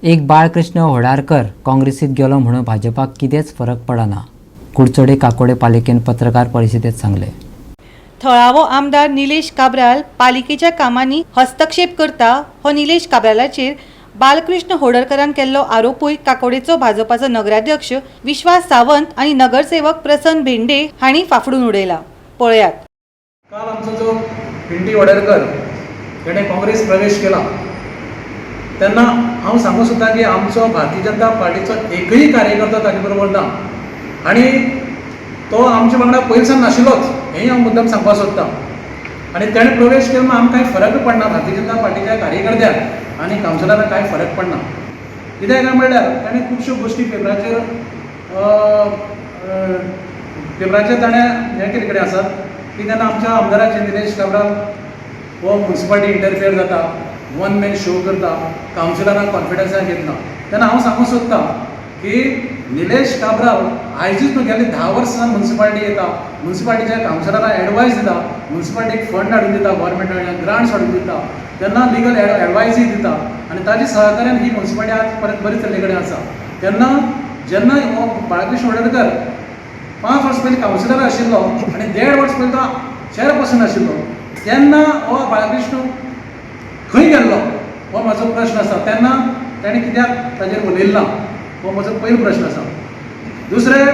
एक बाळकृष्ण होडारकर काँग्रेसीत गेलो म्हणून भाजपाक कितेंच फरक पडना, कुडचडे काकोडे पालिकेन पत्रकार परिशदेत सांगले. थळावो आमदार निलेश काब्राल पालिकेच्या कामांनी हस्तक्षेप करता हो निलेश काब्रालाचेर बाळकृष्ण होडरकरान केल्लो आरोपूय काकोडेचो भाजपाचो नगराध्यक्ष विश्वास सावंत आणि नगरसेवक प्रसन्न भेंडे हांणी फाफडून उडयला. पळयात. काल आमचो जो पिंटी वडेरकर जेणे काँग्रेस प्रवेश केला तेन्ना हांव सांगू सोदता की आमचो भारतीय जनता पार्टीचो एकूय कार्यकर्ता ताजे बरोबर ना आनी तो आमच्या वांगडा पयलींसान नाशिल्लोच हेंय हांव मुद्दम सांगपाक सोदतां. आनी तेणें प्रवेश केलो आमकां कांय फरक पडना, भारतीय जनता पार्टीच्या कार्यकर्त्याक आनी कावन्सिलरांक कांय फरक पडना. कित्याक काय म्हणल्यार ताणें खुबश्यो गोश्टी पेपराचेर ताणें हें केले कडेन आसात की तेन्ना आमच्या आमदाराचे निलेश काब्राल हो म्युनिसिपालिटी इंटरफियर जाता, वन मॅन शो करता, कावन्सिलरांक कॉन्फिडन्सान घेतना. तेन्ना हांव सांगूंक सोदतां की निलेश काब्राल आयजूच न्हू गेले 10 वर्सां म्युनिसिपालिटी येता, म्युनिसिपालिटीच्या कावन्सिलरांक एडवायस दिता, म्युनिसिपालिटीक फंड हाडून दिता, गव्हर्मेंटान ग्रांट्स हाडून दिता, तेन्ना लिगल एडवायसूय दिता आनी ताच्या सहकार्यान ही म्युनिसिपालिटी आज परत बरी चल्ले कडेन आसा. तेन्ना जेन्ना हो बाळकृष्ण होडरकर 5 वर्सां पयलीं कावन्सिलर आशिल्लो आनी 1.5 वर्स पयलीं तो चेअरपर्सन आशिल्लो, तेन्ना हो बाळकृष्ण खंय गेल्लो हो म्हजो प्रश्न आसा. तेन्ना ताणें कित्याक ताजेर उलयलें ना हो म्हजो पयलो प्रश्न आसा. दुसरें,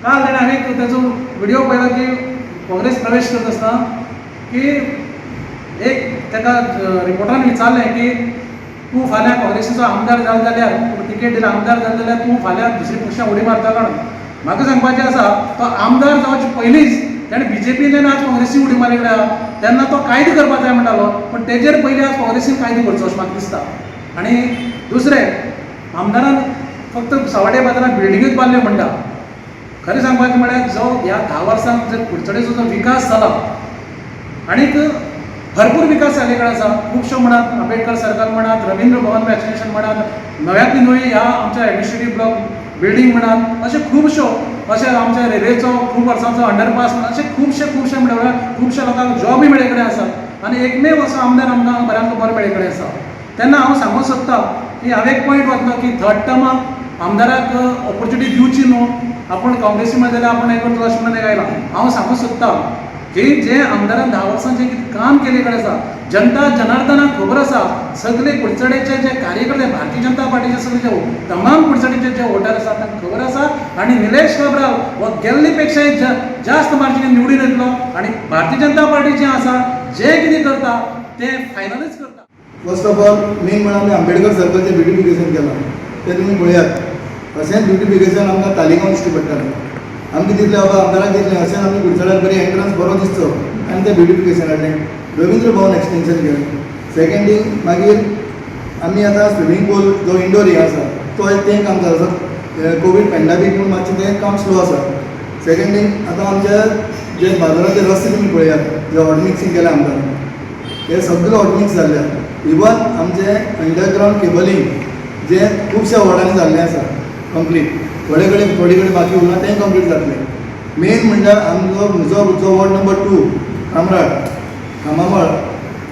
काल ताणें हांवें ताजो व्हिडियो पळयलो की काँग्रेस प्रवेश करता आसतना की एक ताका रिपोर्टान विचारलें की तूं फाल्यां काँग्रेसीचो आमदार जालो जाल्यार तिकेट दिला आमदार जालो जाल्यार तूं फाल्यां दुसऱ्या पक्षाक उडी मारतलो ना. म्हाका सांगपाचें आसा तो आमदार जावचे पयलींच ताणें BJPन आज काँग्रेसी उडी मारी कडेन तेन्ना तो कायदो करपाक जाय म्हणटालो, पूण तेजेर पयलीं आज काँग्रेसीन कायदो करचो अशें म्हाका दिसता. आनी दुसरें, आमदारान फक्त सवाटे बाजारात बिल्डिंगूच बांदल्यो म्हणटा. खरें सांगपाचें म्हळ्यार जो ह्या 10 वर्सांत जर कुडचडेचो जो विकास जाला आनीक भरपूर विकास जाले कडेन आसा. खुबश्यो म्हणात आंबेडकर सर्कल म्हणात, रवींद्र भवन वॅक्सिनेशन म्हणात, नव्यातली नवी ह्या आमच्या एडमिनिस्ट्रेटीव ब्लॉक बिल्डींग म्हणात, अशे खुबश्यो अशें आमच्या रेल्वेचो खूब वर्सांचो अंडरपास म्हणून अशे खुबशे म्हळ्यार खुबश्या लोकांक जॉबूय मेळे कडेन आसात आनी एकमेव असो आमदार आमकां बऱ्यांत बरो मेळे कडेन आसा. तेन्ना हांव सांगूंक सोदतां की हांवें एक पॉयंट वतलो की 3rd टर्माक आमदाराक ऑपॉर्च्युनिटी दिवची न्हू, आपूण काँग्रेसी मध्ये जाल्यार आपूण हें करतलो अशें म्हणून गायला. हांव सांगूंक सोदतां की जे आमदारान 10 वर्सां जें कितें काम केलें कडेन आसा, जनता जनार्दनाक खबर आसा, सगळे कुडचडेचे जे कार्यकर्ते भारतीय जनता पार्टीचे सगळे जे तमाम कुडचडेचे जे वोटर आसा तांकां खबर आसा. आनी निलेश काब्राल हो गेल्ले पेक्षाय जास्त मार्जिनीन निवडून येतलो आनी भारतीय जनता पार्टी जें आसा जें कितें करता तें फायनलच करता. फर्स्ट ऑफ ऑल मेन म्हणून आमी आंबेडकर सर्कलचें ब्युटिफिकेशन केलां तें तुमी पळयात. अशेंच ब्युटिफिकेशन आमकां तालिगांव दिश्टी पडटालें. आमकां दिसलें बाबा आमदाराक दिसलें अशें आमी कुडचड्यार बरी एंट्रन्स बरो दिसचो आनी तें ब्युटिफिकेशन हाडलें. रवींद्र भवन एक्सटेंशन केलें. सेकंड थिंग मागीर आमी आतां स्विमींग पूल जो इंडोर हे आसा तो तें काम जाता. कोवीड पॅन्डेमीक म्हूण मातशें तें काम स्लो आसा. सेकंड थिंग आतां आमचे जे बाजाराचे रस्ते तुमी पळयात जे हॉट मिक्सिंग केलें आमदारान हे सगळे हॉट मिक्स जाल्ले. इवन आमचे अंडरग्रावंड केबलींग जे खुबश्या वॉर्डांनी जाल्लें आसा कंप्लीट, थोडे कडेन बाकी उरलां तें कंप्लीट जातलें. मेन म्हणल्यार आमचो म्हजो वॉर्ड नंबर 2 कामामळ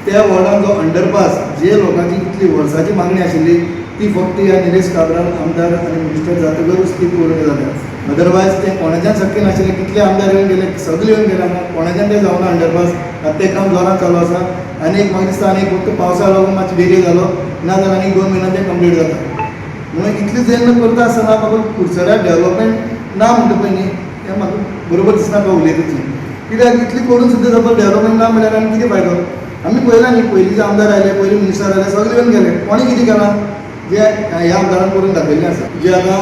त्या वॉर्डान जो अंडरपास जे लोकांची कितली वर्साची मागणी आशिल्ली ती फक्त ह्या निलेश काब्राल आमदार आनी मिनिस्टर जातकच ती पूर्ण जाल्या. अदरवायज तें कोणाच्यान शक्य नाशिल्लें. कितले आमदार येवन गेले, सगळे येवन गेले, कोणाच्यान तें जावना अंडरपास. आतां तें काम जोरान चालू आसा आनी म्हाका दिसता आनी फक्त पावसा लागून मातशें डिले जालो, ना जाल्यार आनी 2 म्हयन्यान तें कंप्लीट जाता. म्हणून इतलें जेन्ना करता आसतना म्हाका कुडचड्यार डेवलपमेंट ना म्हणटा पळय न्ही तें म्हाका बरोबर दिसना तो उलयता ती. कित्याक इतली करून सुद्दां सपोज डेवलपमेंट ना म्हणल्यार आमी कितें फायदो. आमी पळयलां न्ही पयलींचे आमदार आयले, पयलीं मिनिस्टर आयले, सगळे येवन गेले, कोणी कितें केलां जे ह्या आमदारान करून दाखयल्लें आसा. जे आतां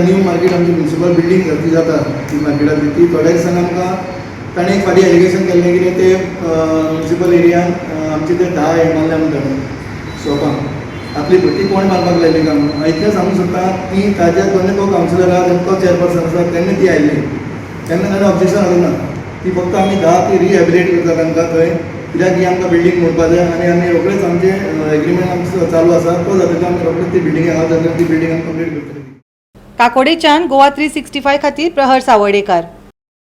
न्यू मार्केट आमची म्युनिसिपल बिल्डींग ती जाता ती मार्केटांतली ती थोड्या दिसांनी आमकां ताणें एक फाटीं एलिगेशन केल्लें कितें ते म्युनिसिपल एरियान आमचे ते 10 हे मारल्या म्हणून ताणें शॉपांक आपली भट्टी कोण मारपाक लायली काय म्हणून. हांव इतलें सांगूंक सोदतां ती ताच्या जेन्ना तो कावन्सिलर आसा तेन्ना तो चेअरपर्सन आसा तेन्ना ती आयिल्ली तेन्ना ताणें ऑब्जेक्शन हाडूंक ना. ती फक्त आमी 10 ती रिहॅबिलिट करता तांकां थंय कित्याक ही आमकां बिल्डींग मोडपा जाय आनी आमी रोखडेच आमचे एग्रीमेंट आमचो चालू आसा तो जातकीर आमी रोखडेच ती बिल्डींग हांव जातकीर ती बिल्डींग आमी कंप्लीट करतली. काकोडेच्यान गोवा 365 खातीर प्रहर सावर्डेकार.